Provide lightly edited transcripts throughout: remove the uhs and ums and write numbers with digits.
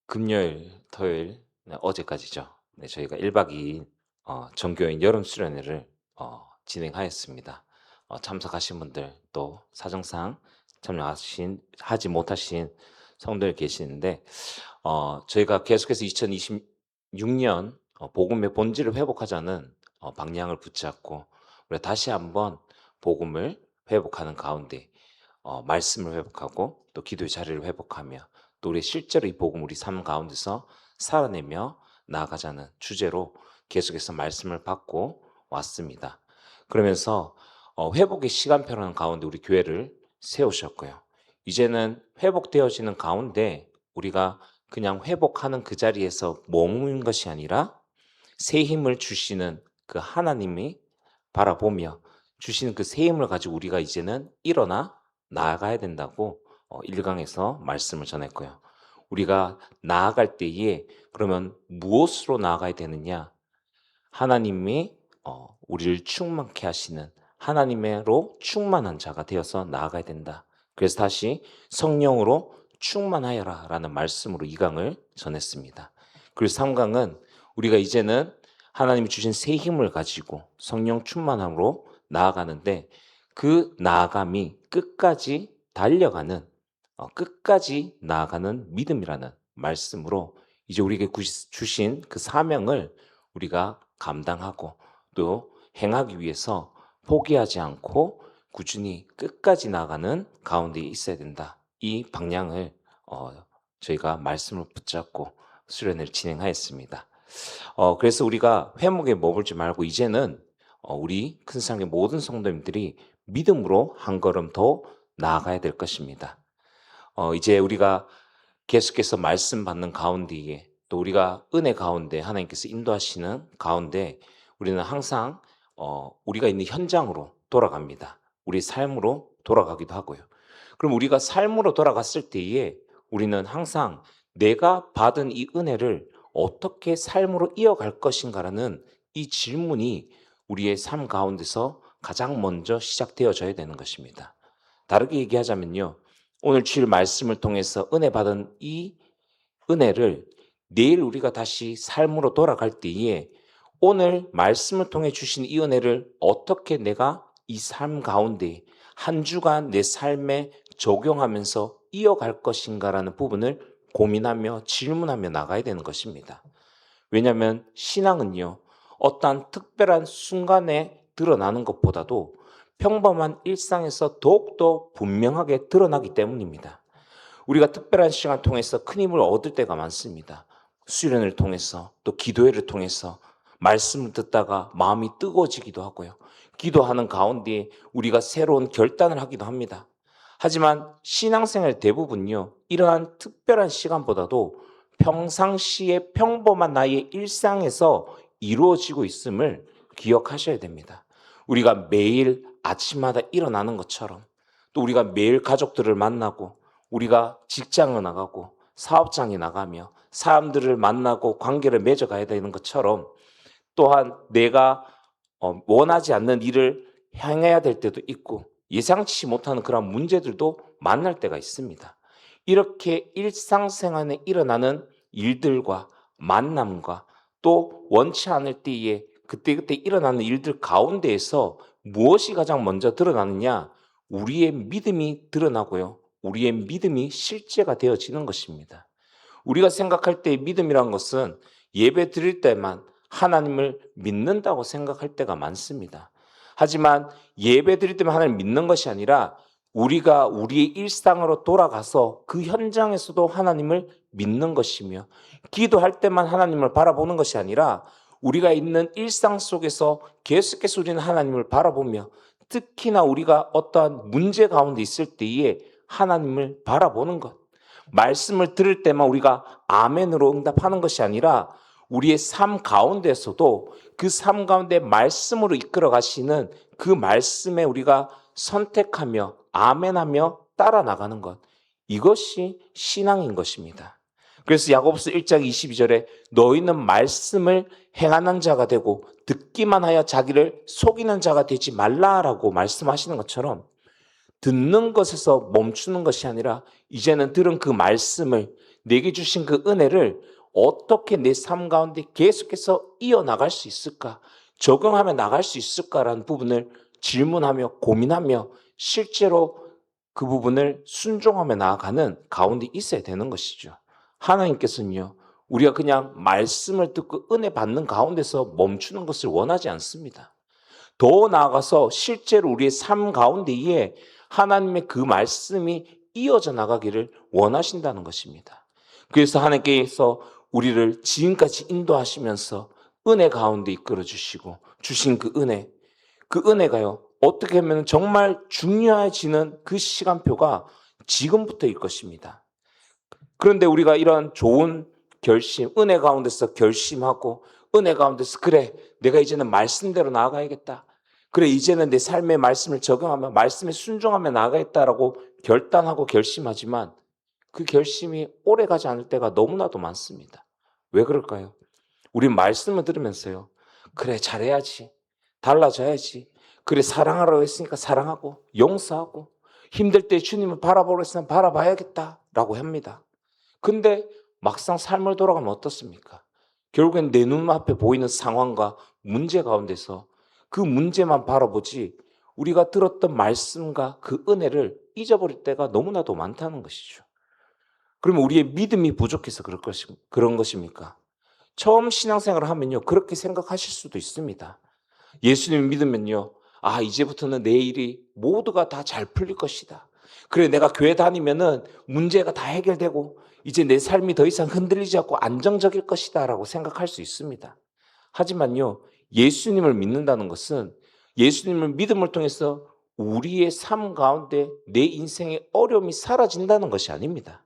금요일, 토요일, 네, 어제까지죠. 네, 저희가 1박 2일 전교인 여름 수련회를 진행하였습니다. 참석하신 분들 또 사정상 하지 못하신 성도들 계시는데 저희가 계속해서 2026년 복음의 본질을 회복하자는 방향을 붙잡고 우리 다시 한번 복음을 회복하는 가운데 말씀을 회복하고 또 기도의 자리를 회복하며 또 우리 실제로 이 복음 우리 삶 가운데서 살아내며 나아가자는 주제로 계속해서 말씀을 받고 왔습니다. 그러면서 회복의 시간표라는 가운데 우리 교회를 세우셨고요. 이제는 회복되어지는 가운데 우리가 그냥 회복하는 그 자리에서 머무는 것이 아니라 새 힘을 주시는 그 하나님이 바라보며 주시는 그 새 힘을 가지고 우리가 이제는 일어나 나아가야 된다고 1강에서 말씀을 전했고요. 우리가 나아갈 때에 그러면 무엇으로 나아가야 되느냐? 하나님이 우리를 충만케 하시는 하나님으로 충만한 자가 되어서 나아가야 된다. 그래서 다시 성령으로 충만하여라 라는 말씀으로 2강을 전했습니다. 그리고 3강은 우리가 이제는 하나님이 주신 새 힘을 가지고 성령 충만함으로 나아가는데 그 나아감이 끝까지 달려가는 끝까지 나아가는 믿음이라는 말씀으로 이제 우리에게 주신 그 사명을 우리가 감당하고 또 행하기 위해서 포기하지 않고 꾸준히 끝까지 나아가는 가운데 있어야 된다. 이 방향을 저희가 말씀을 붙잡고 수련회를 진행하였습니다. 그래서 우리가 회목에 머물지 말고 이제는 우리 큰상의 모든 성도님들이 믿음으로 한 걸음 더 나아가야 될 것입니다. 이제 우리가 계속해서 말씀 받는 가운데에 또 우리가 은혜 가운데 하나님께서 인도하시는 가운데 우리는 항상 우리가 있는 현장으로 돌아갑니다. 우리 삶으로 돌아가기도 하고요. 그럼 우리가 삶으로 돌아갔을 때에 우리는 항상 내가 받은 이 은혜를 어떻게 삶으로 이어갈 것인가라는 이 질문이 우리의 삶 가운데서 가장 먼저 시작되어져야 되는 것입니다. 다르게 얘기하자면요. 오늘 주일 말씀을 통해서 은혜 받은 이 은혜를 내일 우리가 다시 삶으로 돌아갈 때에 오늘 말씀을 통해 주신 이 은혜를 어떻게 내가 이 삶 가운데 한 주간 내 삶에 적용하면서 이어갈 것인가라는 부분을 고민하며 질문하며 나가야 되는 것입니다. 왜냐하면 신앙은요, 어떠한 특별한 순간에 드러나는 것보다도 평범한 일상에서 더욱더 분명하게 드러나기 때문입니다. 우리가 특별한 시간을 통해서 큰 힘을 얻을 때가 많습니다. 수련을 통해서 또 기도회를 통해서 말씀을 듣다가 마음이 뜨거워지기도 하고요. 기도하는 가운데 우리가 새로운 결단을 하기도 합니다. 하지만 신앙생활 대부분요, 이러한 특별한 시간보다도 평상시에 평범한 나의 일상에서 이루어지고 있음을 기억하셔야 됩니다. 우리가 매일 아침마다 일어나는 것처럼 또 우리가 매일 가족들을 만나고 우리가 직장을 나가고 사업장에 나가며 사람들을 만나고 관계를 맺어가야 되는 것처럼 또한 내가 원하지 않는 일을 향해야 될 때도 있고 예상치 못하는 그런 문제들도 만날 때가 있습니다. 이렇게 일상생활에 일어나는 일들과 만남과 또 원치 않을 때에 그때그때 일어나는 일들 가운데에서 무엇이 가장 먼저 드러나느냐? 우리의 믿음이 드러나고요. 우리의 믿음이 실제가 되어지는 것입니다. 우리가 생각할 때 믿음이란 것은 예배 드릴 때만 하나님을 믿는다고 생각할 때가 많습니다. 하지만 예배 드릴 때만 하나님을 믿는 것이 아니라 우리가 우리의 일상으로 돌아가서 그 현장에서도 하나님을 믿는 것이며 기도할 때만 하나님을 바라보는 것이 아니라 우리가 있는 일상 속에서 계속해서 우리는 하나님을 바라보며 특히나 우리가 어떠한 문제 가운데 있을 때에 하나님을 바라보는 것. 말씀을 들을 때만 우리가 아멘으로 응답하는 것이 아니라 우리의 삶 가운데서도 그 삶 가운데 말씀으로 이끌어 가시는 그 말씀에 우리가 선택하며 아멘하며 따라 나가는 것. 이것이 신앙인 것입니다. 그래서 야고보서 1장 22절에 너희는 말씀을 행하는 자가 되고 듣기만 하여 자기를 속이는 자가 되지 말라라고 말씀하시는 것처럼 듣는 것에서 멈추는 것이 아니라 이제는 들은 그 말씀을 내게 주신 그 은혜를 어떻게 내 삶 가운데 계속해서 이어나갈 수 있을까? 적용하며 나갈 수 있을까라는 부분을 질문하며 고민하며 실제로 그 부분을 순종하며 나아가는 가운데 있어야 되는 것이죠. 하나님께서는요, 우리가 그냥 말씀을 듣고 은혜 받는 가운데서 멈추는 것을 원하지 않습니다. 더 나아가서 실제로 우리의 삶 가운데에 하나님의 그 말씀이 이어져 나가기를 원하신다는 것입니다. 그래서 하나님께서 우리를 지금까지 인도하시면서 은혜 가운데 이끌어 주시고 주신 그 은혜가요, 어떻게 하면 정말 중요해지는 그 시간표가 지금부터일 것입니다. 그런데 우리가 이런 좋은 결심, 은혜 가운데서 결심하고 은혜 가운데서 그래, 내가 이제는 말씀대로 나아가야겠다. 그래, 이제는 내 삶의 말씀을 적용하며 말씀에 순종하며 나아가겠다라고 결단하고 결심하지만 그 결심이 오래가지 않을 때가 너무나도 많습니다. 왜 그럴까요? 우리 말씀을 들으면서요, 그래, 잘해야지, 달라져야지, 그래, 사랑하라고 했으니까 사랑하고 용서하고 힘들 때 주님을 바라보라고 했으면 바라봐야겠다라고 합니다. 근데 막상 삶을 돌아가면 어떻습니까? 결국엔 내 눈앞에 보이는 상황과 문제 가운데서 그 문제만 바라보지 우리가 들었던 말씀과 그 은혜를 잊어버릴 때가 너무나도 많다는 것이죠. 그러면 우리의 믿음이 부족해서 그런 것입니까? 처음 신앙생활을 하면요, 그렇게 생각하실 수도 있습니다. 예수님을 믿으면요, 아, 이제부터는 내 일이 모두가 다 잘 풀릴 것이다. 그래, 내가 교회 다니면은 문제가 다 해결되고 이제 내 삶이 더 이상 흔들리지 않고 안정적일 것이다 라고 생각할 수 있습니다. 하지만요, 예수님을 믿는다는 것은 예수님을 믿음을 통해서 우리의 삶 가운데 내 인생의 어려움이 사라진다는 것이 아닙니다.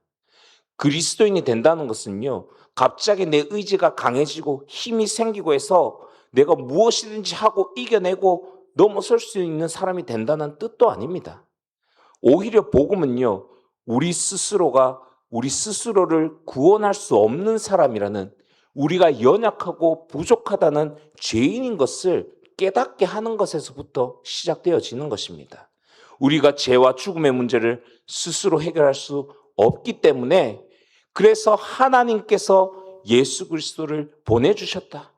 그리스도인이 된다는 것은요, 갑자기 내 의지가 강해지고 힘이 생기고 해서 내가 무엇이든지 하고 이겨내고 넘어설 수 있는 사람이 된다는 뜻도 아닙니다. 오히려 복음은요, 우리 스스로를 구원할 수 없는 사람이라는, 우리가 연약하고 부족하다는 죄인인 것을 깨닫게 하는 것에서부터 시작되어지는 것입니다. 우리가 죄와 죽음의 문제를 스스로 해결할 수 없기 때문에, 그래서 하나님께서 예수 그리스도를 보내주셨다.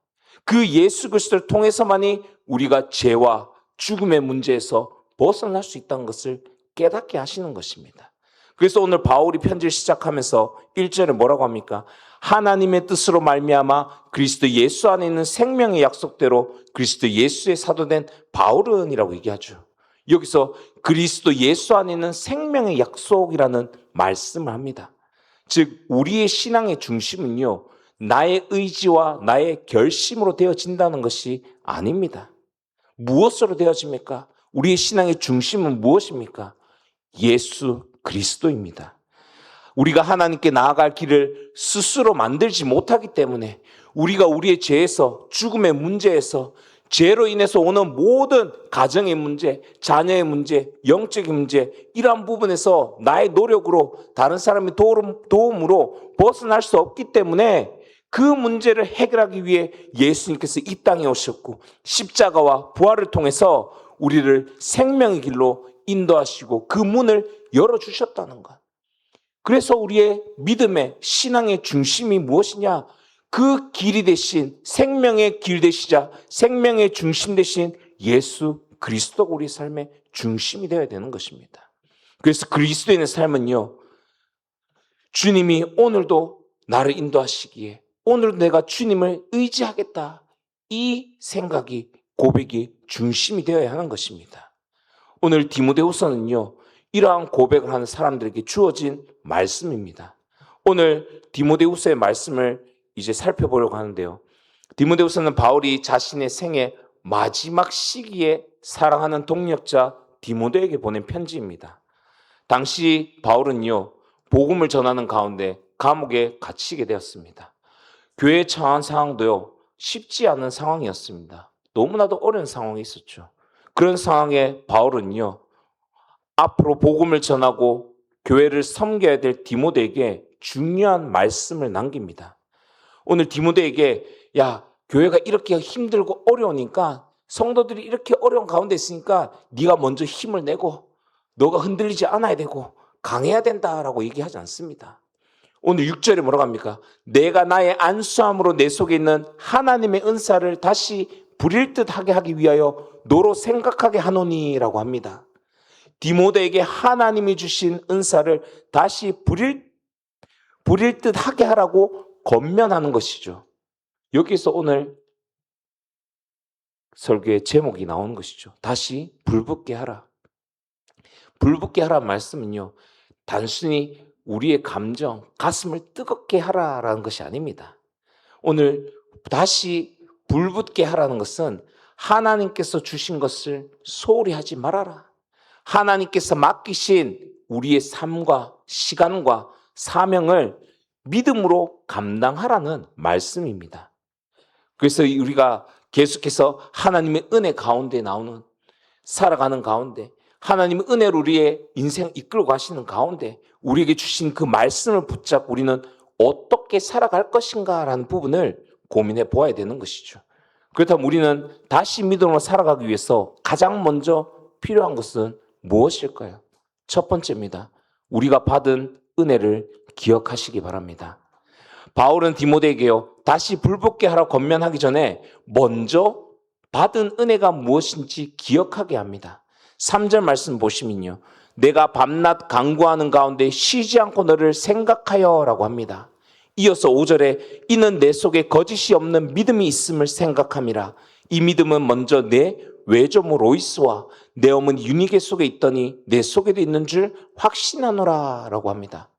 그 예수 그리스도를 통해서만이 우리가 죄와 죽음의 문제에서 벗어날 수 있다는 것을 깨닫게 하시는 것입니다. 그래서 오늘 바울이 편지를 시작하면서 1절에 뭐라고 합니까? 하나님의 뜻으로 말미암아 그리스도 예수 안에 있는 생명의 약속대로 그리스도 예수의 사도된 바울은이라고 얘기하죠. 여기서 그리스도 예수 안에 있는 생명의 약속이라는 말씀을 합니다. 즉 우리의 신앙의 중심은요, 나의 의지와 나의 결심으로 되어진다는 것이 아닙니다. 무엇으로 되어집니까? 우리의 신앙의 중심은 무엇입니까? 예수 그리스도입니다. 우리가 하나님께 나아갈 길을 스스로 만들지 못하기 때문에 우리가 우리의 죄에서, 죽음의 문제에서, 죄로 인해서 오는 모든 가정의 문제, 자녀의 문제, 영적인 문제, 이러한 부분에서 나의 노력으로, 다른 사람의 도움으로 벗어날 수 없기 때문에 그 문제를 해결하기 위해 예수님께서 이 땅에 오셨고 십자가와 부활을 통해서 우리를 생명의 길로 인도하시고 그 문을 열어주셨다는 것. 그래서 우리의 믿음의 신앙의 중심이 무엇이냐? 그 길이 되신, 생명의 길 되시자 생명의 중심 되신 예수 그리스도가 우리 삶의 중심이 되어야 되는 것입니다. 그래서 그리스도인의 삶은요, 주님이 오늘도 나를 인도하시기에 오늘도 내가 주님을 의지하겠다, 이 생각이, 고백이 중심이 되어야 하는 것입니다. 오늘 디모데후서는요, 이러한 고백을 하는 사람들에게 주어진 말씀입니다. 오늘 디모데후서의 말씀을 이제 살펴보려고 하는데요, 디모데후서는 바울이 자신의 생애 마지막 시기에 사랑하는 동력자 디모데에게 보낸 편지입니다. 당시 바울은요, 복음을 전하는 가운데 감옥에 갇히게 되었습니다. 교회에 처한 상황도요, 쉽지 않은 상황이었습니다. 너무나도 어려운 상황이 있었죠. 그런 상황에 바울은요, 앞으로 복음을 전하고 교회를 섬겨야 될 디모데에게 중요한 말씀을 남깁니다. 오늘 디모데에게, 야, 교회가 이렇게 힘들고 어려우니까, 성도들이 이렇게 어려운 가운데 있으니까 네가 먼저 힘을 내고 너가 흔들리지 않아야 되고 강해야 된다라고 얘기하지 않습니다. 오늘 6절에 뭐라고 합니까? 내가 나의 안수함으로 내 속에 있는 하나님의 은사를 다시 부릴 듯하게 하기 위하여 너로 생각하게 하노니라고 합니다. 디모데에게 하나님이 주신 은사를 다시 부릴 듯하게 하라고 권면하는 것이죠. 여기서 오늘 설교의 제목이 나오는 것이죠. 다시 불붙게 하라. 불붙게 하라는 말씀은요, 단순히 우리의 감정, 가슴을 뜨겁게 하라라는 것이 아닙니다. 오늘 다시 불붙게 하라는 것은 하나님께서 주신 것을 소홀히 하지 말아라. 하나님께서 맡기신 우리의 삶과 시간과 사명을 믿음으로 감당하라는 말씀입니다. 그래서 우리가 계속해서 하나님의 은혜 가운데 나오는, 살아가는 가운데, 하나님의 은혜로 우리의 인생 이끌고 가시는 가운데 우리에게 주신 그 말씀을 붙잡고 우리는 어떻게 살아갈 것인가라는 부분을 고민해 보아야 되는 것이죠. 그렇다면 우리는 다시 믿음으로 살아가기 위해서 가장 먼저 필요한 것은 무엇일까요? 첫 번째입니다. 우리가 받은 은혜를 기억하시기 바랍니다. 바울은 디모데에게요, 다시 불붙게 하라고 권면하기 전에 먼저 받은 은혜가 무엇인지 기억하게 합니다. 3절 말씀 보시면요, 내가 밤낮 간구하는 가운데 쉬지 않고 너를 생각하여 라고 합니다. 이어서 5절에 이는 내 속에 거짓이 없는 믿음이 있음을 생각함이라. 이 믿음은 먼저 내 외조모 로이스와 내 어머니 유니게 속에 있더니 내 속에도 있는 줄 확신하노라 라고 합니다.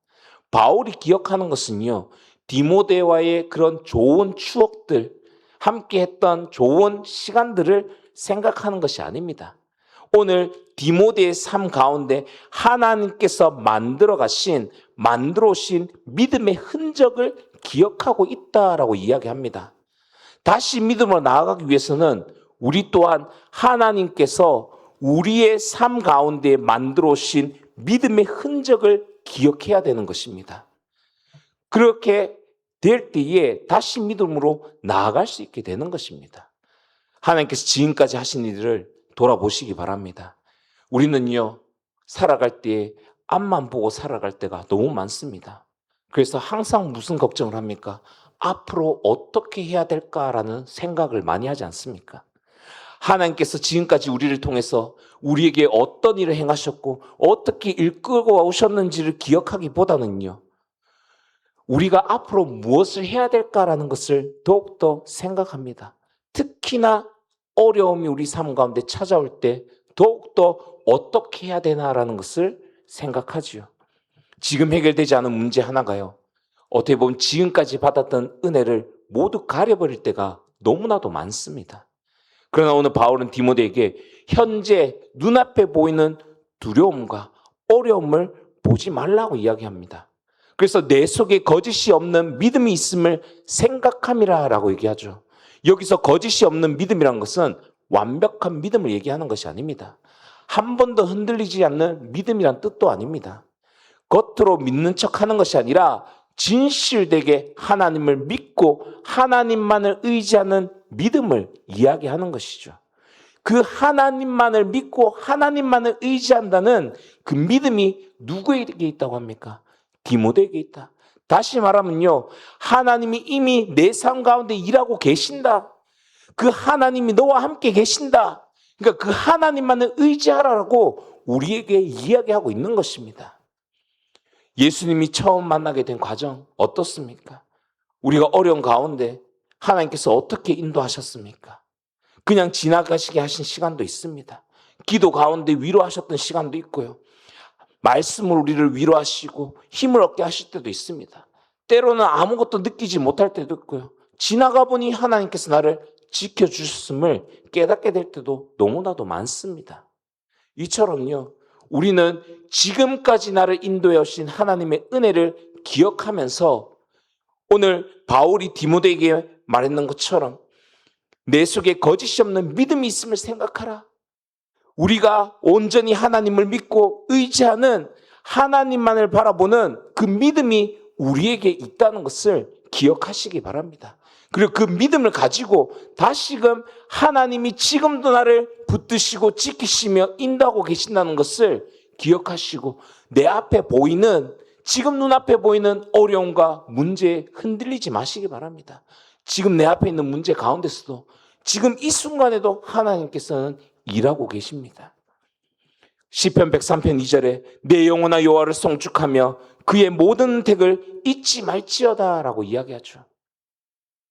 바울이 기억하는 것은요, 디모데와의 그런 좋은 추억들, 함께 했던 좋은 시간들을 생각하는 것이 아닙니다. 오늘 디모데의 삶 가운데 하나님께서 만들어 오신 믿음의 흔적을 기억하고 있다라고 이야기합니다. 다시 믿음으로 나아가기 위해서는 우리 또한 하나님께서 우리의 삶 가운데 만들어 오신 믿음의 흔적을 기억해야 되는 것입니다. 그렇게 될 때에 다시 믿음으로 나아갈 수 있게 되는 것입니다. 하나님께서 지금까지 하신 일을 돌아보시기 바랍니다. 우리는요, 살아갈 때 앞만 보고 살아갈 때가 너무 많습니다. 그래서 항상 무슨 걱정을 합니까? 앞으로 어떻게 해야 될까라는 생각을 많이 하지 않습니까? 하나님께서 지금까지 우리를 통해서 우리에게 어떤 일을 행하셨고 어떻게 이끌고 오셨는지를 기억하기보다는요, 우리가 앞으로 무엇을 해야 될까라는 것을 더욱더 생각합니다. 특히나 어려움이 우리 삶 가운데 찾아올 때 더욱더 어떻게 해야 되나라는 것을 생각하지요. 지금 해결되지 않은 문제 하나가요, 어떻게 보면 지금까지 받았던 은혜를 모두 가려버릴 때가 너무나도 많습니다. 그러나 오늘 바울은 디모데에게 현재 눈앞에 보이는 두려움과 어려움을 보지 말라고 이야기합니다. 그래서 내 속에 거짓이 없는 믿음이 있음을 생각함이라고 얘기하죠. 여기서 거짓이 없는 믿음이란 것은 완벽한 믿음을 얘기하는 것이 아닙니다. 한 번도 흔들리지 않는 믿음이란 뜻도 아닙니다. 겉으로 믿는 척하는 것이 아니라 진실되게 하나님을 믿고 하나님만을 의지하는 믿음을 이야기하는 것이죠. 그 하나님만을 믿고 하나님만을 의지한다는 그 믿음이 누구에게 있다고 합니까? 디모데에게 있다. 다시 말하면요, 하나님이 이미 내 삶 가운데 일하고 계신다. 그 하나님이 너와 함께 계신다. 그러니까 그 하나님만을 의지하라고 우리에게 이야기하고 있는 것입니다. 예수님이 처음 만나게 된 과정 어떻습니까? 우리가 어려운 가운데 하나님께서 어떻게 인도하셨습니까? 그냥 지나가시게 하신 시간도 있습니다. 기도 가운데 위로하셨던 시간도 있고요. 말씀으로 우리를 위로하시고 힘을 얻게 하실 때도 있습니다. 때로는 아무것도 느끼지 못할 때도 있고요. 지나가 보니 하나님께서 나를 지켜주셨음을 깨닫게 될 때도 너무나도 많습니다. 이처럼요, 우리는 지금까지 나를 인도해 오신 하나님의 은혜를 기억하면서 오늘 바울이 디모데에게 말했는 것처럼 내 속에 거짓이 없는 믿음이 있음을 생각하라. 우리가 온전히 하나님을 믿고 의지하는 하나님만을 바라보는 그 믿음이 우리에게 있다는 것을 기억하시기 바랍니다. 그리고 그 믿음을 가지고 다시금 하나님이 지금도 나를 붙드시고 지키시며 인도하고 계신다는 것을 기억하시고 내 앞에 보이는 지금 눈앞에 보이는 어려움과 문제에 흔들리지 마시기 바랍니다. 지금 내 앞에 있는 문제 가운데서도 지금 이 순간에도 하나님께서는 일하고 계십니다. 시편 103편 2절에 내 영혼아 여호와를 송축하며 그의 모든 덕을 잊지 말지어다 라고 이야기하죠.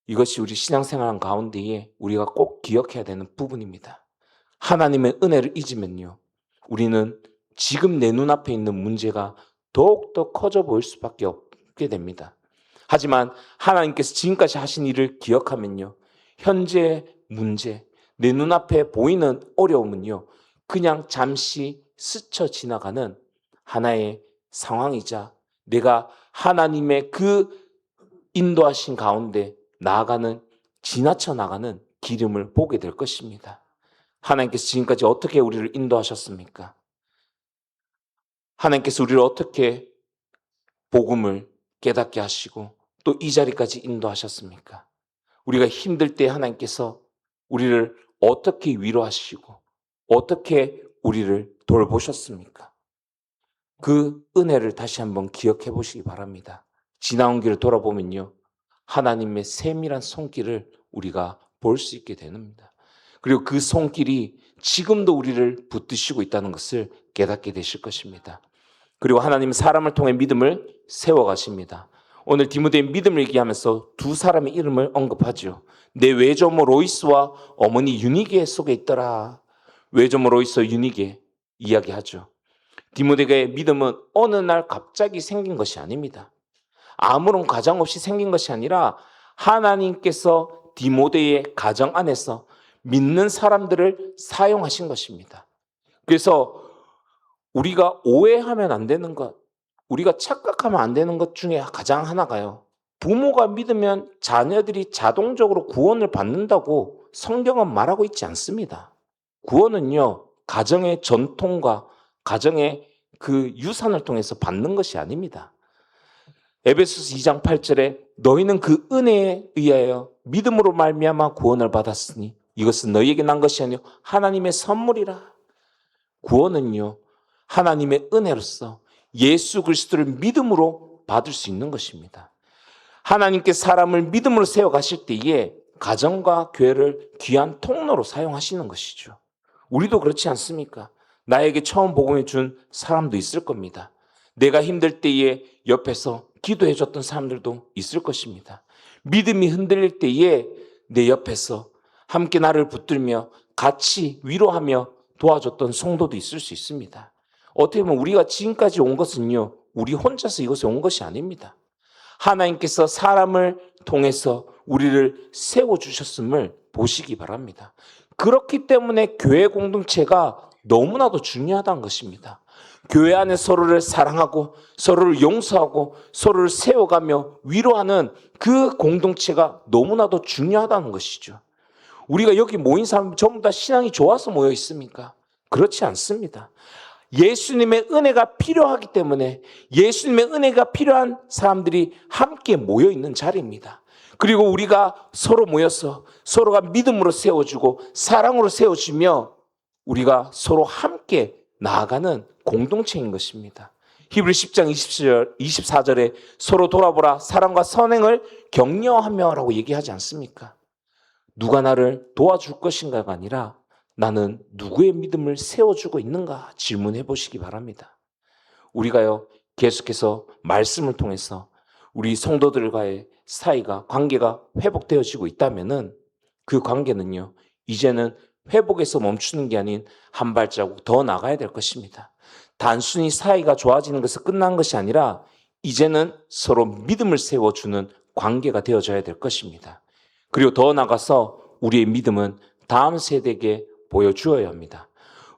이것이 우리 신앙생활 가운데에 우리가 꼭 기억해야 되는 부분입니다. 하나님의 은혜를 잊으면요, 우리는 지금 내 눈앞에 있는 문제가 더욱더 커져 보일 수밖에 없게 됩니다. 하지만 하나님께서 지금까지 하신 일을 기억하면요, 현재 문제, 내 눈앞에 보이는 어려움은요, 그냥 잠시 스쳐 지나가는 하나의 상황이자 내가 하나님의 그 인도하신 가운데 나아가는, 지나쳐 나가는 기름을 보게 될 것입니다. 하나님께서 지금까지 어떻게 우리를 인도하셨습니까? 하나님께서 우리를 어떻게 복음을 깨닫게 하시고 또 이 자리까지 인도하셨습니까? 우리가 힘들 때 하나님께서 우리를 어떻게 위로하시고 어떻게 우리를 돌보셨습니까? 그 은혜를 다시 한번 기억해 보시기 바랍니다. 지나온 길을 돌아보면요, 하나님의 세밀한 손길을 우리가 볼 수 있게 됩니다. 그리고 그 손길이 지금도 우리를 붙드시고 있다는 것을 깨닫게 되실 것입니다. 그리고 하나님은 사람을 통해 믿음을 세워가십니다. 오늘 디모데의 믿음을 얘기하면서 두 사람의 이름을 언급하죠. 내 외조모 로이스와 어머니 유니게 속에 있더라. 외조모 로이스 유니게 이야기하죠. 디모데의 믿음은 어느 날 갑자기 생긴 것이 아닙니다. 아무런 과정 없이 생긴 것이 아니라 하나님께서 디모데의 가정 안에서 믿는 사람들을 사용하신 것입니다. 그래서 우리가 오해하면 안 되는 것, 우리가 착각하면 안 되는 것 중에 가장 하나가요, 부모가 믿으면 자녀들이 자동적으로 구원을 받는다고 성경은 말하고 있지 않습니다. 구원은요, 가정의 전통과 가정의 그 유산을 통해서 받는 것이 아닙니다. 에베소서 2장 8절에 너희는 그 은혜에 의하여 믿음으로 말미암아 구원을 받았으니 이것은 너희에게 난 것이 아니요 하나님의 선물이라. 구원은요, 하나님의 은혜로서 예수 그리스도를 믿음으로 받을 수 있는 것입니다. 하나님께 사람을 믿음으로 세워가실 때에 가정과 교회를 귀한 통로로 사용하시는 것이죠. 우리도 그렇지 않습니까? 나에게 처음 복음을 준 사람도 있을 겁니다. 내가 힘들 때에 옆에서 기도해 줬던 사람들도 있을 것입니다. 믿음이 흔들릴 때에 내 옆에서 함께 나를 붙들며 같이 위로하며 도와줬던 성도도 있을 수 있습니다. 어떻게 보면 우리가 지금까지 온 것은요, 우리 혼자서 이곳에 온 것이 아닙니다. 하나님께서 사람을 통해서 우리를 세워주셨음을 보시기 바랍니다. 그렇기 때문에 교회 공동체가 너무나도 중요하다는 것입니다. 교회 안에 서로를 사랑하고 서로를 용서하고 서로를 세워가며 위로하는 그 공동체가 너무나도 중요하다는 것이죠. 우리가 여기 모인 사람 전부 다 신앙이 좋아서 모여 있습니까? 그렇지 않습니다. 예수님의 은혜가 필요하기 때문에 예수님의 은혜가 필요한 사람들이 함께 모여 있는 자리입니다. 그리고 우리가 서로 모여서 서로가 믿음으로 세워주고 사랑으로 세워주며 우리가 서로 함께 나아가는 공동체인 것입니다. 히브리 10장 24절에 서로 돌아보라 사랑과 선행을 격려하며 라고 얘기하지 않습니까? 누가 나를 도와줄 것인가가 아니라 나는 누구의 믿음을 세워주고 있는가 질문해 보시기 바랍니다. 우리가요, 계속해서 말씀을 통해서 우리 성도들과의 사이가, 관계가 회복되어지고 있다면은 그 관계는요, 이제는 회복에서 멈추는 게 아닌 한 발자국 더 나가야 될 것입니다. 단순히 사이가 좋아지는 것은 끝난 것이 아니라 이제는 서로 믿음을 세워주는 관계가 되어져야 될 것입니다. 그리고 더 나가서 우리의 믿음은 다음 세대에게 보여주어야 합니다.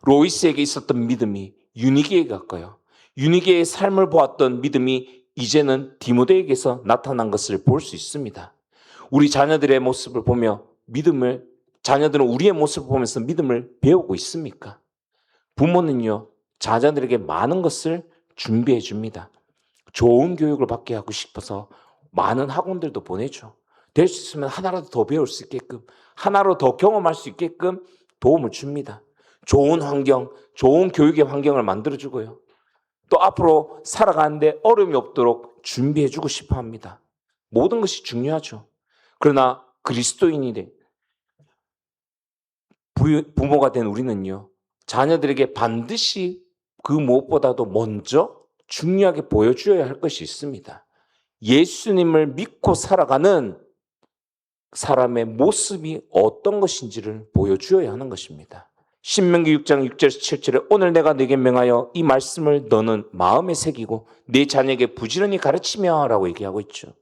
로이스에게 있었던 믿음이 유니게에게 갔고요. 유니게의 삶을 보았던 믿음이 이제는 디모데에게서 나타난 것을 볼 수 있습니다. 우리 자녀들의 모습을 보며 자녀들은 우리의 모습을 보면서 믿음을 배우고 있습니까? 부모는요, 자녀들에게 많은 것을 준비해 줍니다. 좋은 교육을 받게 하고 싶어서 많은 학원들도 보내죠. 될 수 있으면 하나라도 더 배울 수 있게끔, 하나로 더 경험할 수 있게끔 도움을 줍니다. 좋은 환경, 좋은 교육의 환경을 만들어주고요. 또 앞으로 살아가는데 어려움이 없도록 준비해주고 싶어 합니다. 모든 것이 중요하죠. 그러나 그리스도인이 부모가 된 우리는요, 자녀들에게 반드시 그 무엇보다도 먼저 중요하게 보여주어야 할 것이 있습니다. 예수님을 믿고 살아가는 사람의 모습이 어떤 것인지를 보여주어야 하는 것입니다. 신명기 6장 6절에서 7절에 오늘 내가 네게 명하여 이 말씀을 너는 마음에 새기고 네 자녀에게 부지런히 가르치며 라고 얘기하고 있죠.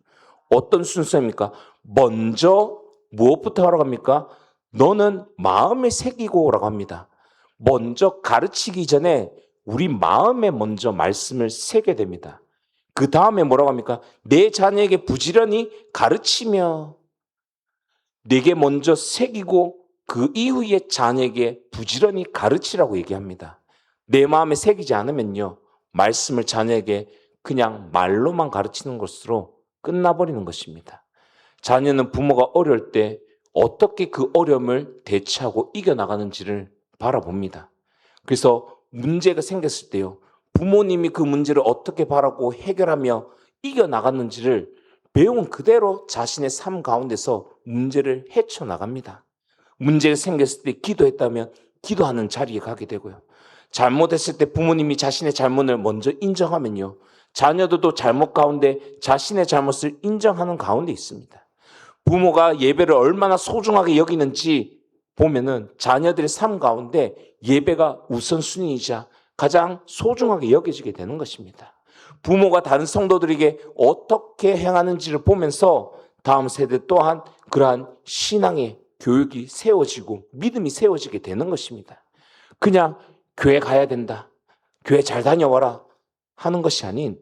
어떤 순서입니까? 먼저 무엇부터 하라고 합니까? 너는 마음에 새기고 라고 합니다. 먼저 가르치기 전에 우리 마음에 먼저 말씀을 새게 됩니다. 그 다음에 뭐라고 합니까? 내 자녀에게 부지런히 가르치며, 내게 먼저 새기고 그 이후에 자녀에게 부지런히 가르치라고 얘기합니다. 내 마음에 새기지 않으면요, 말씀을 자녀에게 그냥 말로만 가르치는 것으로 끝나버리는 것입니다. 자녀는 부모가 어려울 때 어떻게 그 어려움을 대처하고 이겨나가는지를 바라봅니다. 그래서 문제가 생겼을 때요, 부모님이 그 문제를 어떻게 바라고 해결하며 이겨나갔는지를 배운 그대로 자신의 삶 가운데서 문제를 헤쳐나갑니다. 문제가 생겼을 때 기도했다면 기도하는 자리에 가게 되고요. 잘못했을 때 부모님이 자신의 잘못을 먼저 인정하면요, 자녀들도 잘못 가운데 자신의 잘못을 인정하는 가운데 있습니다. 부모가 예배를 얼마나 소중하게 여기는지 보면은 자녀들의 삶 가운데 예배가 우선순위이자 가장 소중하게 여겨지게 되는 것입니다. 부모가 다른 성도들에게 어떻게 행하는지를 보면서 다음 세대 또한 그러한 신앙의 교육이 세워지고 믿음이 세워지게 되는 것입니다. 그냥 교회 가야 된다, 교회 잘 다녀와라 하는 것이 아닌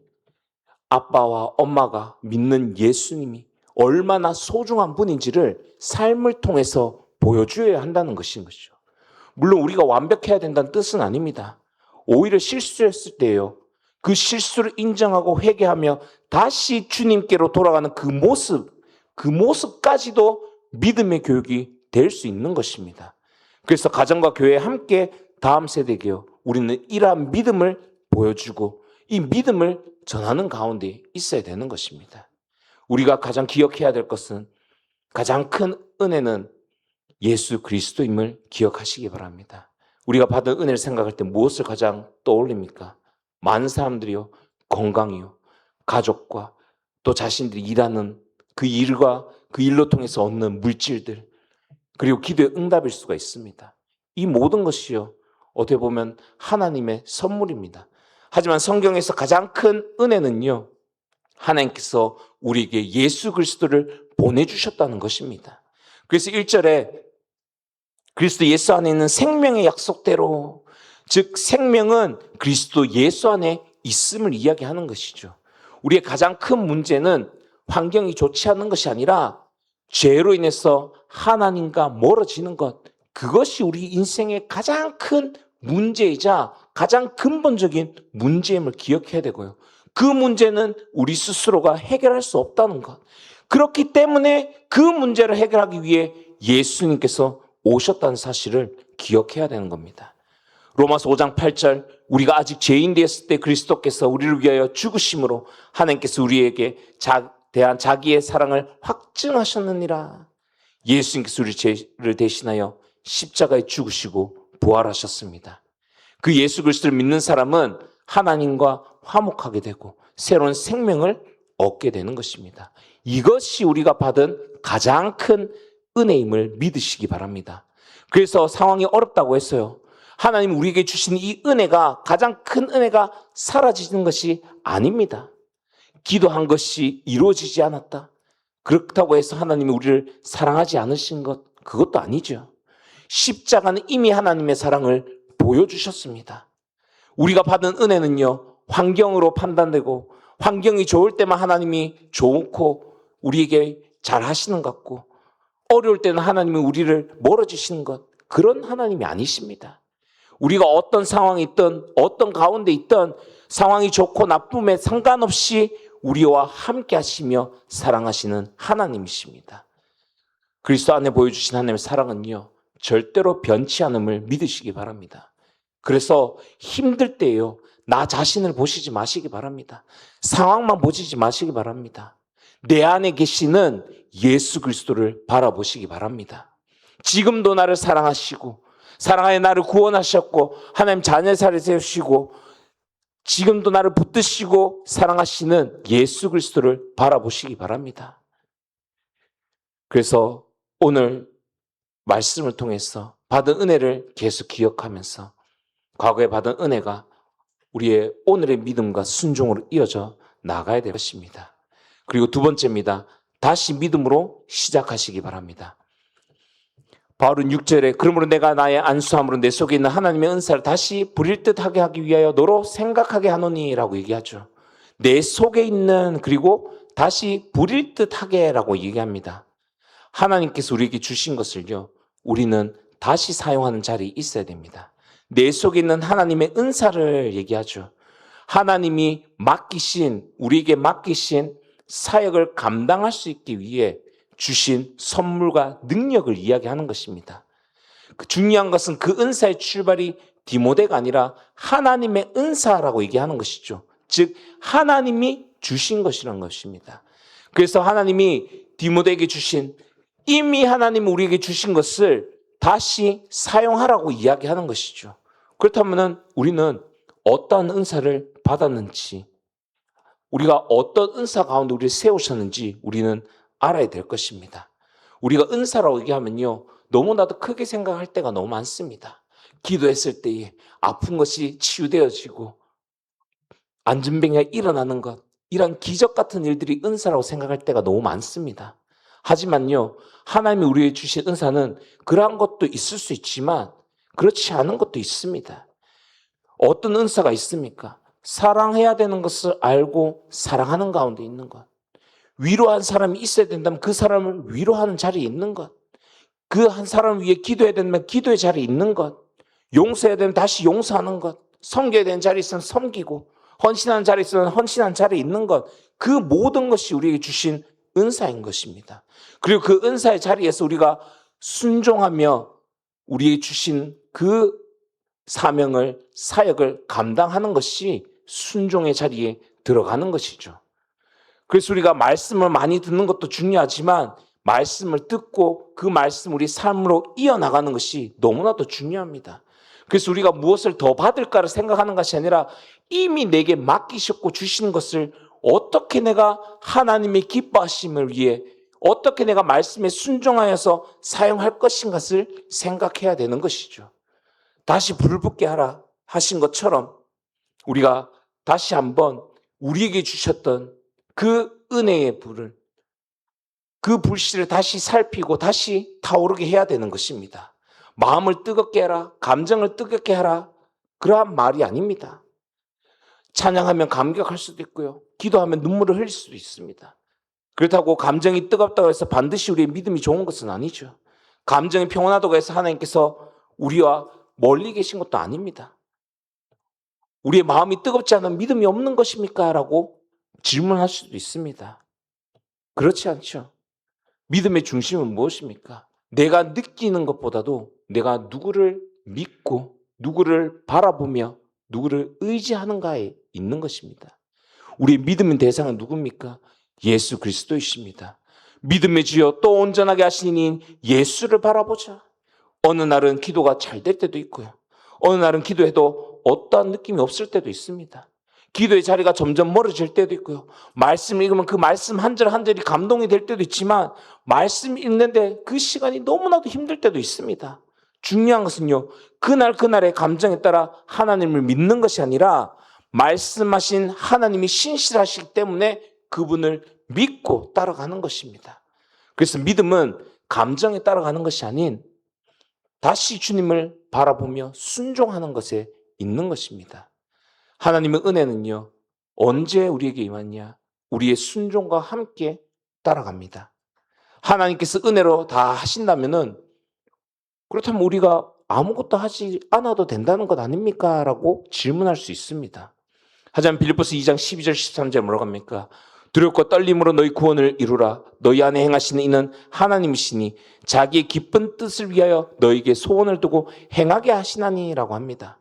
아빠와 엄마가 믿는 예수님이 얼마나 소중한 분인지를 삶을 통해서 보여줘야 한다는 것인 것이죠. 물론 우리가 완벽해야 된다는 뜻은 아닙니다. 오히려 실수했을 때요, 그 실수를 인정하고 회개하며 다시 주님께로 돌아가는 그 모습까지도 믿음의 교육이 될 수 있는 것입니다. 그래서 가정과 교회에 함께 다음 세대에게요, 우리는 이러한 믿음을 보여주고 이 믿음을 전하는 가운데 있어야 되는 것입니다. 우리가 가장 기억해야 될 것은, 가장 큰 은혜는 예수 그리스도임을 기억하시기 바랍니다. 우리가 받은 은혜를 생각할 때 무엇을 가장 떠올립니까? 많은 사람들이요, 건강이요, 가족과 또 자신들이 일하는 그 일과 그 일로 통해서 얻는 물질들, 그리고 기도의 응답일 수가 있습니다. 이 모든 것이요, 어떻게 보면 하나님의 선물입니다. 하지만 성경에서 가장 큰 은혜는요, 하나님께서 우리에게 예수 그리스도를 보내주셨다는 것입니다. 그래서 1절에 그리스도 예수 안에 있는 생명의 약속대로, 즉 생명은 그리스도 예수 안에 있음을 이야기하는 것이죠. 우리의 가장 큰 문제는 환경이 좋지 않은 것이 아니라 죄로 인해서 하나님과 멀어지는 것, 그것이 우리 인생의 가장 큰 문제이자 가장 근본적인 문제임을 기억해야 되고요. 그 문제는 우리 스스로가 해결할 수 없다는 것. 그렇기 때문에 그 문제를 해결하기 위해 예수님께서 오셨다는 사실을 기억해야 되는 겁니다. 로마서 5장 8절, 우리가 아직 죄인 되었을 때 그리스도께서 우리를 위하여 죽으심으로 하나님께서 우리에게 대한 자기의 사랑을 확증하셨느니라. 예수님께서 우리 죄를 대신하여 십자가에 죽으시고 부활하셨습니다. 그 예수 그리스도를 믿는 사람은 하나님과 화목하게 되고 새로운 생명을 얻게 되는 것입니다. 이것이 우리가 받은 가장 큰 은혜임을 믿으시기 바랍니다. 그래서 상황이 어렵다고 했어요. 하나님 우리에게 주신 이 은혜가, 가장 큰 은혜가 사라지는 것이 아닙니다. 기도한 것이 이루어지지 않았다, 그렇다고 해서 하나님이 우리를 사랑하지 않으신 것, 그것도 아니죠. 십자가는 이미 하나님의 사랑을 보여주셨습니다. 우리가 받은 은혜는요, 환경으로 판단되고 환경이 좋을 때만 하나님이 좋고 우리에게 잘 하시는 것 같고, 어려울 때는 하나님이 우리를 멀어지시는 것, 그런 하나님이 아니십니다. 우리가 어떤 상황에 있든 어떤 가운데 있든 상황이 좋고 나쁨에 상관없이 우리와 함께 하시며 사랑하시는 하나님이십니다. 그리스도 안에 보여주신 하나님의 사랑은요, 절대로 변치 않음을 믿으시기 바랍니다. 그래서 힘들 때요, 나 자신을 보시지 마시기 바랍니다. 상황만 보시지 마시기 바랍니다. 내 안에 계시는 예수 그리스도를 바라보시기 바랍니다. 지금도 나를 사랑하시고 사랑하여 나를 구원하셨고 하나님 자녀의 살을 세우시고 지금도 나를 붙드시고 사랑하시는 예수 그리스도를 바라보시기 바랍니다. 그래서 오늘 말씀을 통해서 받은 은혜를 계속 기억하면서 과거에 받은 은혜가 우리의 오늘의 믿음과 순종으로 이어져 나가야 될 것입니다. 그리고 두 번째입니다. 다시 믿음으로 시작하시기 바랍니다. 바울은 6절에 그러므로 내가 나의 안수함으로 내 속에 있는 하나님의 은사를 다시 부릴 듯하게 하기 위하여 너로 생각하게 하노니 라고 얘기하죠. 내 속에 있는 그리고 다시 부릴 듯하게 라고 얘기합니다. 하나님께서 우리에게 주신 것을요, 우리는 다시 사용하는 자리에 있어야 됩니다. 내 속에 있는 하나님의 은사를 얘기하죠. 하나님이 우리에게 맡기신 사역을 감당할 수 있기 위해 주신 선물과 능력을 이야기하는 것입니다. 중요한 것은 그 은사의 출발이 디모데가 아니라 하나님의 은사라고 얘기하는 것이죠. 즉 하나님이 주신 것이라는 것입니다. 그래서 하나님이 디모데에게 이미 하나님이 우리에게 주신 것을 다시 사용하라고 이야기하는 것이죠. 그렇다면 우리는 어떠한 은사를 받았는지, 우리가 어떤 은사 가운데 우리를 세우셨는지 우리는 알아야 될 것입니다. 우리가 은사라고 얘기하면요, 너무나도 크게 생각할 때가 너무 많습니다. 기도했을 때에 아픈 것이 치유되어지고 안전병이 일어나는 것, 이런 기적 같은 일들이 은사라고 생각할 때가 너무 많습니다. 하지만요, 하나님이 우리에게 주신 은사는 그러한 것도 있을 수 있지만 그렇지 않은 것도 있습니다. 어떤 은사가 있습니까? 사랑해야 되는 것을 알고 사랑하는 가운데 있는 것. 위로한 사람이 있어야 된다면 그 사람을 위로하는 자리에 있는 것. 그 한 사람을 위해 기도해야 되면 기도의 자리에 있는 것. 용서해야 되면 다시 용서하는 것. 섬겨야 되는 자리에 있으면 섬기고 헌신하는 자리에 있으면 헌신하는 자리에 있는 것. 그 모든 것이 우리에게 주신 은사인 것입니다. 그리고 그 은사의 자리에서 우리가 순종하며 우리에게 주신 그 사역을 감당하는 것이 순종의 자리에 들어가는 것이죠. 그래서 우리가 말씀을 많이 듣는 것도 중요하지만 말씀을 듣고 그 말씀 우리 삶으로 이어나가는 것이 너무나도 중요합니다. 그래서 우리가 무엇을 더 받을까를 생각하는 것이 아니라 이미 내게 맡기셨고 주시는 것을 어떻게 내가 하나님의 기뻐하심을 위해 어떻게 내가 말씀에 순종하여서 사용할 것인가를 생각해야 되는 것이죠. 다시 불을 붙게 하라 하신 것처럼 우리가 다시 한번 우리에게 주셨던 그 은혜의 불을, 그 불씨를 다시 살피고 다시 타오르게 해야 되는 것입니다. 마음을 뜨겁게 해라, 감정을 뜨겁게 하라, 그러한 말이 아닙니다. 찬양하면 감격할 수도 있고요, 기도하면 눈물을 흘릴 수도 있습니다. 그렇다고 감정이 뜨겁다고 해서 반드시 우리의 믿음이 좋은 것은 아니죠. 감정이 평온하다고 해서 하나님께서 우리와 멀리 계신 것도 아닙니다. 우리의 마음이 뜨겁지 않은 믿음이 없는 것입니까? 라고 질문할 수도 있습니다. 그렇지 않죠. 믿음의 중심은 무엇입니까? 내가 느끼는 것보다도 내가 누구를 믿고 누구를 바라보며 누구를 의지하는가에 있는 것입니다. 우리의 믿음의 대상은 누굽니까? 예수 그리스도이십니다. 믿음의 주여 또 온전하게 하시니 예수를 바라보자. 어느 날은 기도가 잘 될 때도 있고요, 어느 날은 기도해도 어떠한 느낌이 없을 때도 있습니다. 기도의 자리가 점점 멀어질 때도 있고요, 말씀을 읽으면 그 말씀 한 절 한 절이 감동이 될 때도 있지만 말씀 읽는데 그 시간이 너무나도 힘들 때도 있습니다. 중요한 것은요, 그날의 감정에 따라 하나님을 믿는 것이 아니라 말씀하신 하나님이 신실하시기 때문에 그분을 믿고 따라가는 것입니다. 그래서 믿음은 감정에 따라가는 것이 아닌 다시 주님을 바라보며 순종하는 것에 있는 것입니다. 하나님의 은혜는요, 언제 우리에게 임하냐? 우리의 순종과 함께 따라갑니다. 하나님께서 은혜로 다 하신다면은, 그렇다면 우리가 아무것도 하지 않아도 된다는 것 아닙니까? 라고 질문할 수 있습니다. 하지만 빌립보서 2장 12절 13절 뭐라고 합니까? 두렵고 떨림으로 너희 구원을 이루라. 너희 안에 행하시는 이는 하나님이시니 자기의 기쁜 뜻을 위하여 너희에게 소원을 두고 행하게 하시나니 라고 합니다.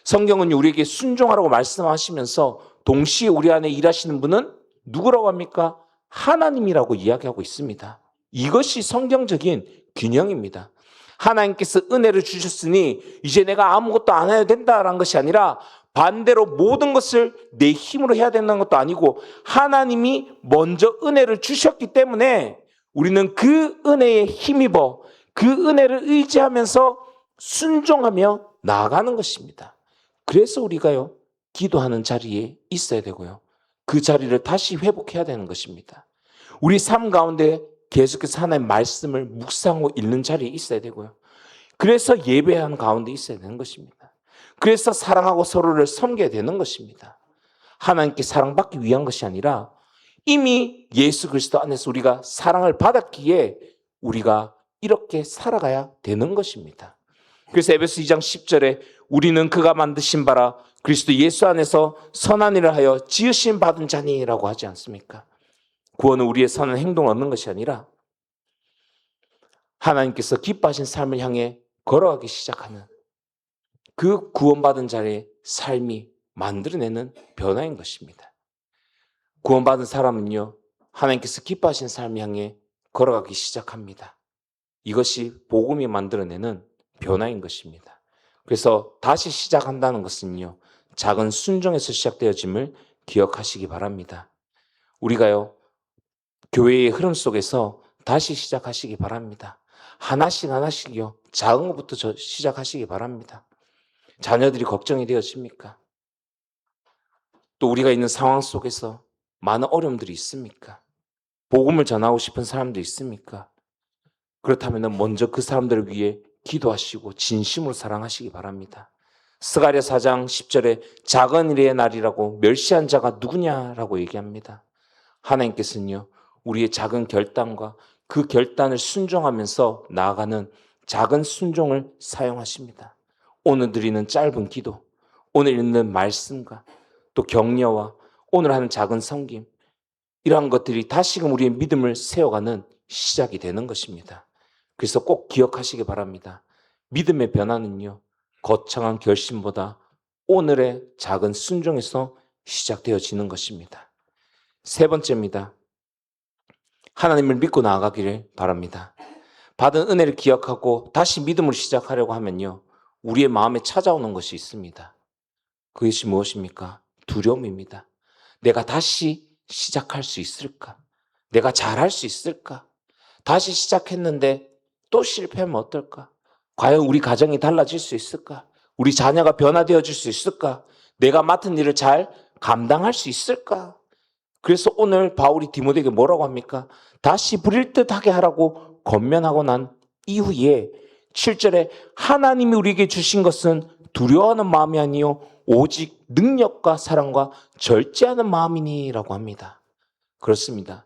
성경은 우리에게 순종하라고 말씀하시면서 동시에 우리 안에 일하시는 분은 누구라고 합니까? 하나님이라고 이야기하고 있습니다. 이것이 성경적인 균형입니다. 하나님께서 은혜를 주셨으니 이제 내가 아무것도 안 해야 된다라는 것이 아니라 반대로 모든 것을 내 힘으로 해야 된다는 것도 아니고 하나님이 먼저 은혜를 주셨기 때문에 우리는 그 은혜에 힘입어 그 은혜를 의지하면서 순종하며 나아가는 것입니다. 그래서 우리가요, 기도하는 자리에 있어야 되고요. 그 자리를 다시 회복해야 되는 것입니다. 우리 삶 가운데 계속해서 하나님의 말씀을 묵상하고 읽는 자리에 있어야 되고요. 그래서 예배하는 가운데 있어야 되는 것입니다. 그래서 사랑하고 서로를 섬겨야 되는 것입니다. 하나님께 사랑받기 위한 것이 아니라 이미 예수 그리스도 안에서 우리가 사랑을 받았기에 우리가 이렇게 살아가야 되는 것입니다. 그래서 에베소 2장 10절에 우리는 그가 만드신 바라 그리스도 예수 안에서 선한 일을 하여 지으심 받은 자니라고 하지 않습니까? 구원은 우리의 선한 행동을 얻는 것이 아니라 하나님께서 기뻐하신 삶을 향해 걸어가기 시작하는 그 구원받은 자의 삶이 만들어내는 변화인 것입니다. 구원받은 사람은요, 하나님께서 기뻐하신 삶을 향해 걸어가기 시작합니다. 이것이 복음이 만들어내는 변화인 것입니다. 그래서 다시 시작한다는 것은요, 작은 순종에서 시작되어짐을 기억하시기 바랍니다. 우리가요, 교회의 흐름 속에서 다시 시작하시기 바랍니다. 하나씩요, 작은 것부터 시작하시기 바랍니다. 자녀들이 걱정이 되어집니까? 또 우리가 있는 상황 속에서 많은 어려움들이 있습니까? 복음을 전하고 싶은 사람도 있습니까? 그렇다면 먼저 그 사람들을 위해 기도하시고 진심으로 사랑하시기 바랍니다. 스가랴 4장 10절에 작은 일의 날이라고 멸시한 자가 누구냐라고 얘기합니다. 하나님께서는요, 우리의 작은 결단과 그 결단을 순종하면서 나아가는 작은 순종을 사용하십니다. 오늘 드리는 짧은 기도, 오늘 읽는 말씀과 또 격려와 오늘 하는 작은 섬김, 이러한 것들이 다시금 우리의 믿음을 세워가는 시작이 되는 것입니다. 그래서 꼭 기억하시기 바랍니다. 믿음의 변화는요, 거창한 결심보다 오늘의 작은 순종에서 시작되어지는 것입니다. 세 번째입니다. 하나님을 믿고 나아가기를 바랍니다. 받은 은혜를 기억하고 다시 믿음으로 시작하려고 하면요, 우리의 마음에 찾아오는 것이 있습니다. 그것이 무엇입니까? 두려움입니다. 내가 다시 시작할 수 있을까? 내가 잘할 수 있을까? 다시 시작했는데 또 실패하면 어떨까? 과연 우리 가정이 달라질 수 있을까? 우리 자녀가 변화되어질 수 있을까? 내가 맡은 일을 잘 감당할 수 있을까? 그래서 오늘 바울이 디모데에게 뭐라고 합니까? 다시 부릴 듯하게 하라고 권면하고 난 이후에 7절에 하나님이 우리에게 주신 것은 두려워하는 마음이 아니요 오직 능력과 사랑과 절제하는 마음이니라고 합니다. 그렇습니다.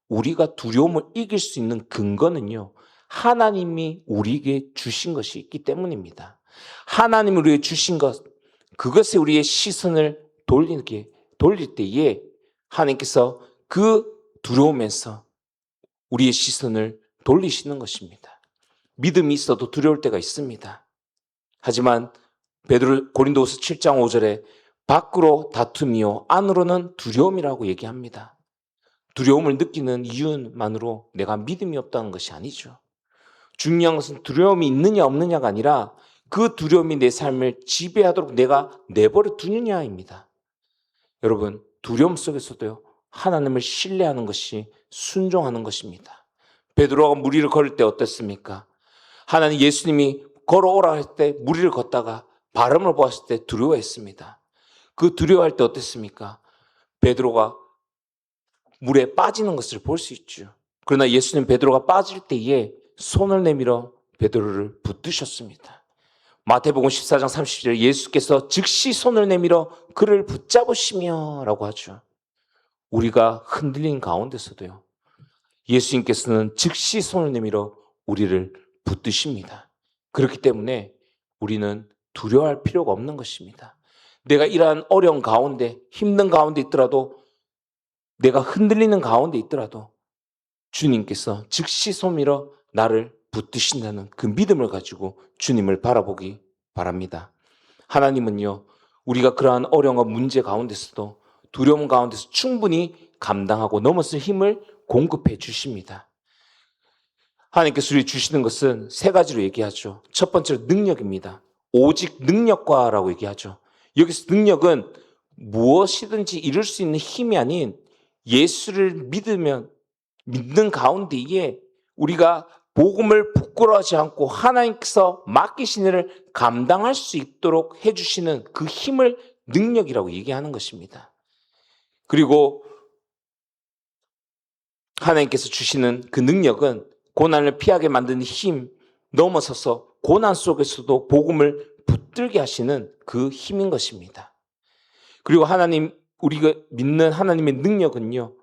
우리가 두려움을 이길 수 있는 근거는요, 하나님이 우리에게 주신 것이 있기 때문입니다. 하나님이 우리에게 주신 것, 그것에 우리의 시선을 돌릴 때에 하나님께서 그 두려움에서 우리의 시선을 돌리시는 것입니다. 믿음이 있어도 두려울 때가 있습니다. 하지만 고린도후서 7장 5절에 밖으로 다툼이요 안으로는 두려움이라고 얘기합니다. 두려움을 느끼는 이유만으로 내가 믿음이 없다는 것이 아니죠. 중요한 것은 두려움이 있느냐 없느냐가 아니라 그 두려움이 내 삶을 지배하도록 내가 내버려 두느냐입니다. 여러분, 두려움 속에서도요, 하나님을 신뢰하는 것이 순종하는 것입니다. 베드로가 무리를 걸을 때 어땠습니까? 하나님 예수님이 걸어오라 할 때 무리를 걷다가 바람을 보았을 때 두려워했습니다. 그 두려워할 때 어땠습니까? 베드로가 물에 빠지는 것을 볼 수 있죠. 그러나 예수님 베드로가 빠질 때에 손을 내밀어 베드로를 붙드셨습니다. 마태복음 14장 30절에 예수께서 즉시 손을 내밀어 그를 붙잡으시며 라고 하죠. 우리가 흔들린 가운데서도요, 예수님께서는 즉시 손을 내밀어 우리를 붙드십니다. 그렇기 때문에 우리는 두려워할 필요가 없는 것입니다. 내가 이러한 어려운 가운데, 힘든 가운데 있더라도, 내가 흔들리는 가운데 있더라도 주님께서 즉시 손밀어 나를 붙드신다는 그 믿음을 가지고 주님을 바라보기 바랍니다. 하나님은요, 우리가 그러한 어려움과 문제 가운데서도 두려움 가운데서 충분히 감당하고 넘어설 힘을 공급해 주십니다. 하나님께서 우리 주시는 것은 세 가지로 얘기하죠. 첫 번째로 능력입니다. 오직 능력과라고 얘기하죠. 여기서 능력은 무엇이든지 이룰 수 있는 힘이 아닌 예수를 믿는 가운데에 우리가 복음을 부끄러워하지 않고 하나님께서 맡기신 일을 감당할 수 있도록 해주시는 그 힘을 능력이라고 얘기하는 것입니다. 그리고 하나님께서 주시는 그 능력은 고난을 피하게 만드는 힘 넘어서서 고난 속에서도 복음을 붙들게 하시는 그 힘인 것입니다. 그리고 우리가 믿는 하나님의 능력은요,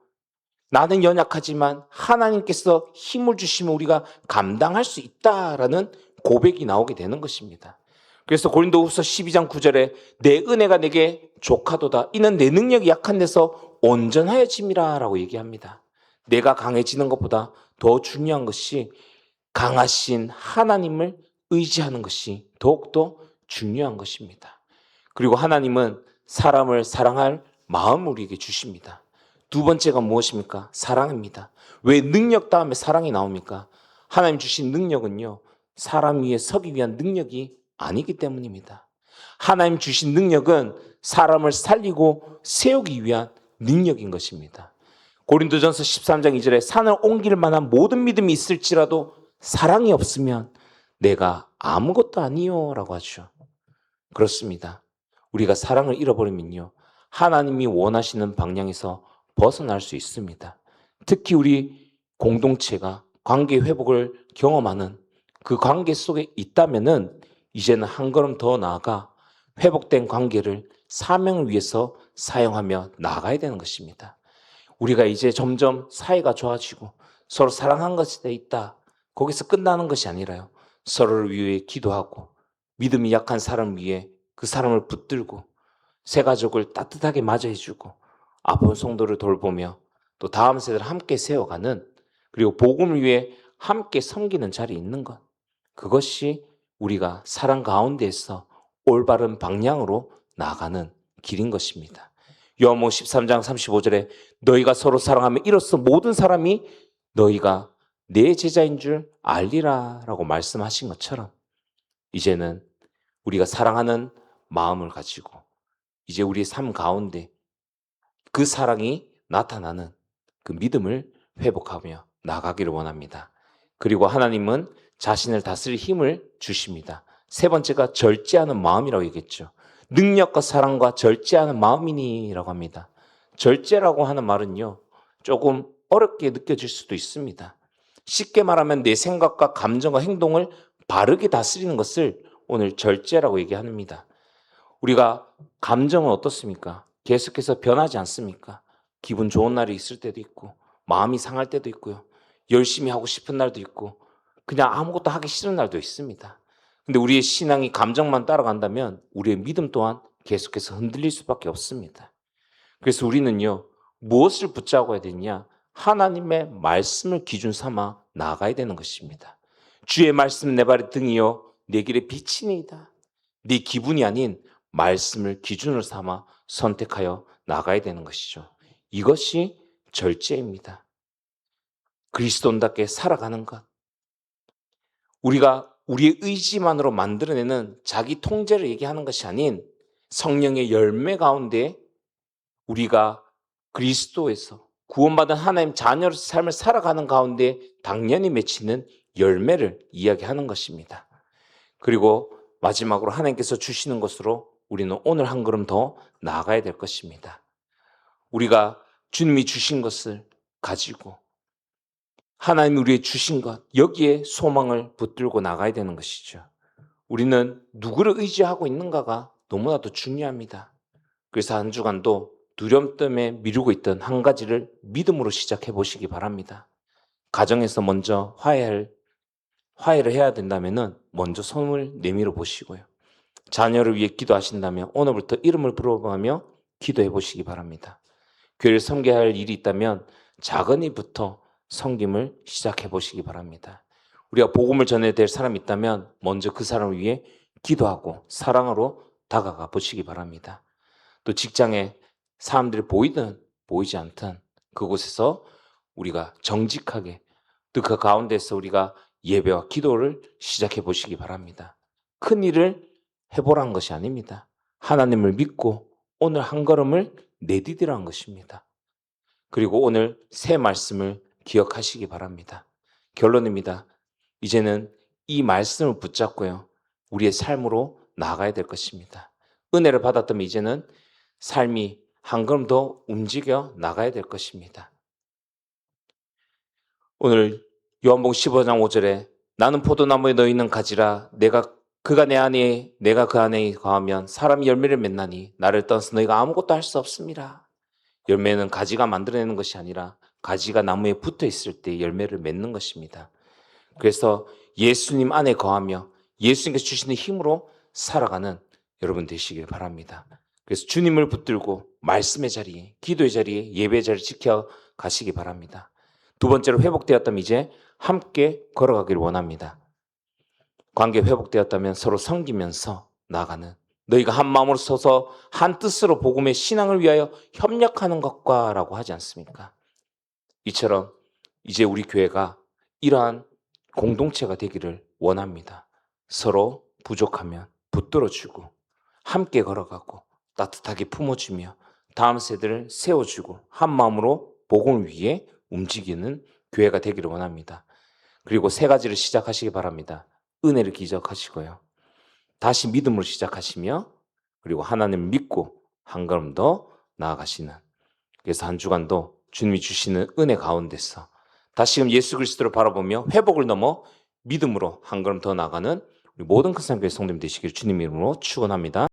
나는 연약하지만 하나님께서 힘을 주시면 우리가 감당할 수 있다라는 고백이 나오게 되는 것입니다. 그래서 고린도후서 12장 9절에 내 은혜가 내게 족하도다. 이는 내 능력이 약한 데서 온전하여짐이라 라고 얘기합니다. 내가 강해지는 것보다 더 중요한 것이 강하신 하나님을 의지하는 것이 더욱더 중요한 것입니다. 그리고 하나님은 사람을 사랑할 마음을 우리에게 주십니다. 두 번째가 무엇입니까? 사랑입니다. 왜 능력 다음에 사랑이 나옵니까? 하나님 주신 능력은요, 사람 위에 서기 위한 능력이 아니기 때문입니다. 하나님 주신 능력은 사람을 살리고 세우기 위한 능력인 것입니다. 고린도전서 13장 2절에 산을 옮길 만한 모든 믿음이 있을지라도 사랑이 없으면 내가 아무것도 아니요 라고 하죠. 그렇습니다. 우리가 사랑을 잃어버리면요, 하나님이 원하시는 방향에서 벗어날 수 있습니다. 특히 우리 공동체가 관계 회복을 경험하는 그 관계 속에 있다면은 이제는 한 걸음 더 나아가 회복된 관계를 사명을 위해서 사용하며 나아가야 되는 것입니다. 우리가 이제 점점 사이가 좋아지고 서로 사랑한 것에 돼 있다. 거기서 끝나는 것이 아니라요, 서로를 위해 기도하고 믿음이 약한 사람을 위해 그 사람을 붙들고 새 가족을 따뜻하게 맞이해주고 아픈 성도를 돌보며 또 다음 세대를 함께 세워가는, 그리고 복음을 위해 함께 섬기는 자리에 있는 것, 그것이 우리가 사랑 가운데에서 올바른 방향으로 나아가는 길인 것입니다. 요한복음 13장 35절에 너희가 서로 사랑하면 이로써 모든 사람이 너희가 내 제자인 줄 알리라 라고 말씀하신 것처럼 이제는 우리가 사랑하는 마음을 가지고 이제 우리의 삶 가운데 그 사랑이 나타나는 그 믿음을 회복하며 나가기를 원합니다. 그리고 하나님은 자신을 다스릴 힘을 주십니다. 세 번째가 절제하는 마음이라고 얘기했죠. 능력과 사랑과 절제하는 마음이니라고 합니다. 절제라고 하는 말은요, 조금 어렵게 느껴질 수도 있습니다. 쉽게 말하면 내 생각과 감정과 행동을 바르게 다스리는 것을 오늘 절제라고 얘기합니다. 우리가 감정은 어떻습니까? 계속해서 변하지 않습니까? 기분 좋은 날이 있을 때도 있고 마음이 상할 때도 있고요, 열심히 하고 싶은 날도 있고 그냥 아무것도 하기 싫은 날도 있습니다. 근데 우리의 신앙이 감정만 따라간다면 우리의 믿음 또한 계속해서 흔들릴 수밖에 없습니다. 그래서 우리는요, 무엇을 붙잡아야 되느냐? 하나님의 말씀을 기준 삼아 나아가야 되는 것입니다. 주의 말씀 내 발의 등이요 내 길의 빛이니이다. 네 기분이 아닌 말씀을 기준으로 삼아 선택하여 나가야 되는 것이죠. 이것이 절제입니다. 그리스도인답게 살아가는 것. 우리가 우리의 의지만으로 만들어내는 자기 통제를 얘기하는 것이 아닌 성령의 열매 가운데 우리가 그리스도에서 구원받은 하나님 자녀로서 삶을 살아가는 가운데 당연히 맺히는 열매를 이야기하는 것입니다. 그리고 마지막으로 하나님께서 주시는 것으로 우리는 오늘 한 걸음 더 나아가야 될 것입니다. 우리가 주님이 주신 것을 가지고 하나님이 우리에게 주신 것, 여기에 소망을 붙들고 나가야 되는 것이죠. 우리는 누구를 의지하고 있는가가 너무나도 중요합니다. 그래서 한 주간도 두려움 때문에 미루고 있던 한 가지를 믿음으로 시작해 보시기 바랍니다. 가정에서 먼저 화해를 해야 된다면 먼저 손을 내밀어 보시고요. 자녀를 위해 기도하신다면 오늘부터 이름을 부르며 기도해 보시기 바랍니다. 교회를 섬겨야 할 일이 있다면 작은 일부터 섬김을 시작해 보시기 바랍니다. 우리가 복음을 전해야 될 사람이 있다면 먼저 그 사람을 위해 기도하고 사랑으로 다가가 보시기 바랍니다. 또 직장에 사람들이 보이든 보이지 않든 그곳에서 우리가 정직하게 또 그 가운데서 우리가 예배와 기도를 시작해 보시기 바랍니다. 큰 일을 해보라는 것이 아닙니다. 하나님을 믿고 오늘 한 걸음을 내디디라는 것입니다. 그리고 오늘 새 말씀을 기억하시기 바랍니다. 결론입니다. 이제는 이 말씀을 붙잡고요. 우리의 삶으로 나아가야 될 것입니다. 은혜를 받았다면 이제는 삶이 한 걸음 더 움직여 나가야 될 것입니다. 오늘 요한복음 15장 5절에 나는 포도나무에 너 있는 가지라 그가 내 안에 내가 그 안에 거하면 사람이 열매를 맺나니 나를 떠나서 너희가 아무것도 할 수 없습니다. 열매는 가지가 만들어내는 것이 아니라 가지가 나무에 붙어 있을 때 열매를 맺는 것입니다. 그래서 예수님 안에 거하며 예수님께서 주시는 힘으로 살아가는 여러분 되시길 바랍니다. 그래서 주님을 붙들고 말씀의 자리에, 기도의 자리에, 예배의 자리를 지켜 가시기 바랍니다. 두 번째로 회복되었다면 이제 함께 걸어가기를 원합니다. 관계 회복되었다면 서로 섬기면서 나아가는 너희가 한 마음으로 서서 한 뜻으로 복음의 신앙을 위하여 협력하는 것과 라고 하지 않습니까? 이처럼 이제 우리 교회가 이러한 공동체가 되기를 원합니다. 서로 부족하면 붙들어주고 함께 걸어가고 따뜻하게 품어주며 다음 세대를 세워주고 한 마음으로 복음을 위해 움직이는 교회가 되기를 원합니다. 그리고 세 가지를 시작하시기 바랍니다. 은혜를 기억하시고요. 다시 믿음으로 시작하시며 그리고 하나님을 믿고 한 걸음 더 나아가시는 그래서 한 주간도 주님이 주시는 은혜 가운데서 다시금 예수 그리스도를 바라보며 회복을 넘어 믿음으로 한 걸음 더 나아가는 우리 모든 큰산교회 성도님 되시기를 주님 이름으로 축원합니다.